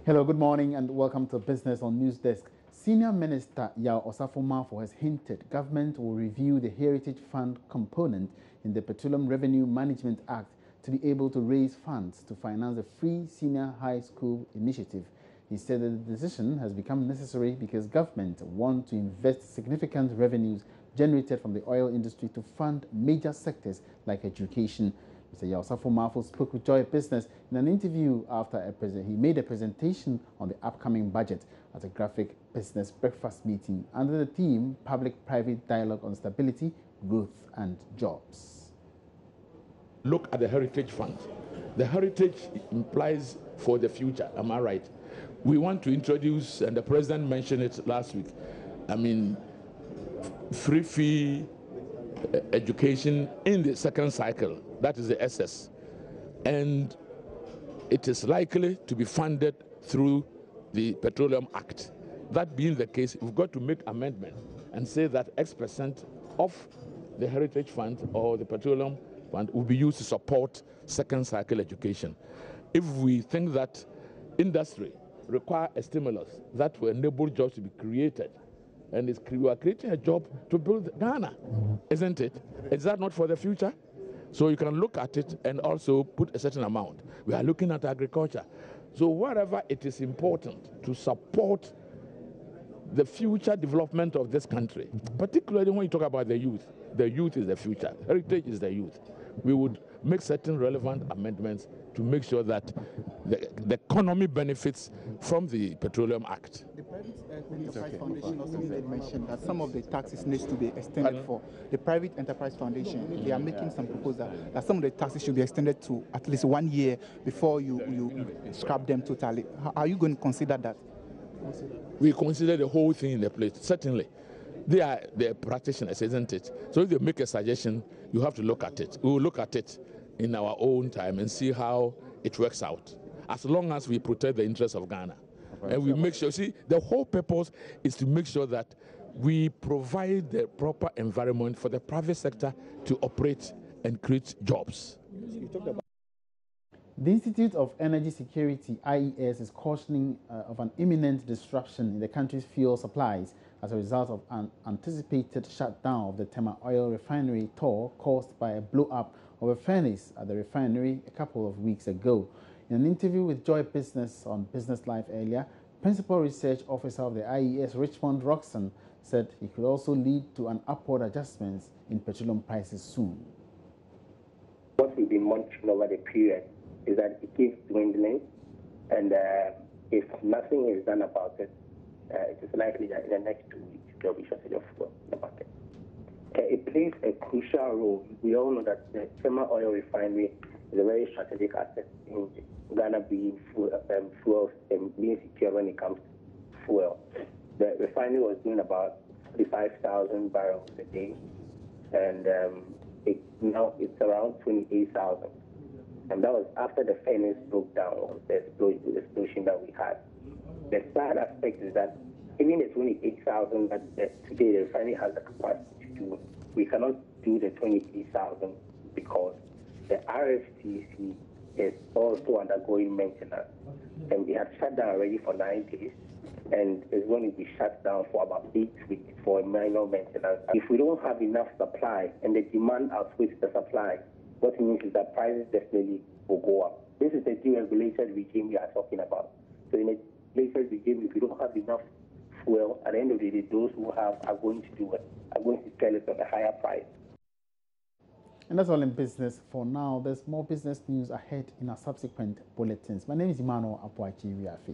Hello, good morning and welcome to Business on News Desk. Senior Minister Yao Osafo-Maafo has hinted government will review the Heritage Fund component in the Petroleum Revenue Management Act to be able to raise funds to finance the free senior high school initiative. He said that the decision has become necessary because government want to invest significant revenues generated from the oil industry to fund major sectors like education. Mr. Yao Osafo-Maafo spoke with Joy Business in an interview after he made a presentation on the upcoming budget at a graphic business breakfast meeting under the theme Public-Private Dialogue on Stability, Growth and Jobs. Look at the Heritage Fund. The heritage implies for the future, am I right? We want to introduce, and the President mentioned it last week, free fee education in the second cycle, that is the SS, and it is likely to be funded through the Petroleum Act. That being the case, we've got to make amendment and say that X% of the Heritage Fund or the Petroleum Fund will be used to support second cycle education. If we think that industry require a stimulus that will enable jobs to be created, and we are creating a job to build Ghana, isn't it? Is that not for the future? So you can look at it and also put a certain amount. We are looking at agriculture. So wherever it is important to support the future development of this country, particularly when you talk about the youth is the future, heritage is the youth. We would make certain relevant amendments to make sure that the economy benefits from the Petroleum Act. The Private Enterprise Foundation also made mention that some of the taxes needs to be extended for the Private Enterprise Foundation. They are making some proposal that some of the taxes should be extended to at least 1 year before you scrap them totally. Are you going to consider that? We consider the whole thing in the plate, certainly. They are the practitioners, isn't it? So if they make a suggestion, you have to look at it. We will look at it in our own time and see how it works out, as long as we protect the interests of Ghana. And we make sure, see, the whole purpose is to make sure that we provide the proper environment for the private sector to operate and create jobs. The Institute of Energy Security, IES, is cautioning of an imminent disruption in the country's fuel supplies as a result of an anticipated shutdown of the Tema Oil Refinery TOR caused by a blow-up of a furnace at the refinery a couple of weeks ago. In an interview with Joy Business on Business Live earlier, Principal Research Officer of the IES, Richmond Roxon, said it could also lead to an upward adjustment in petroleum prices soon. What we've been monitoring over the period is that it keeps dwindling, and if nothing is done about it, it is likely that in the next 2 weeks there will be shortage of fuel in the market. It plays a crucial role. We all know that the Tema Oil Refinery is a very strategic asset in Ghana being fuel and being secure when it comes to fuel. The refinery was doing about 35,000 barrels a day, and now it's around 28,000. And that was after the furnace broke down, the explosion that we had. The sad aspect is that even the 28,000 that today the refinery has the capacity to do, we cannot do the 28,000 because the RFCC is also undergoing maintenance. And we had shut down already for 9 days, and it's going to be shut down for about 8 weeks for minor maintenance. If we don't have enough supply and the demand outweighs the supply, what it means is that prices definitely will go up. This is the deregulated regime we are talking about. So in a deregulated regime, if you don't have enough fuel, at the end of the day, those who have are going to do it, are going to sell it at a higher price. And that's all in business for now. There's more business news ahead in our subsequent bulletins. My name is Emmanuel Apoachi-Riafe.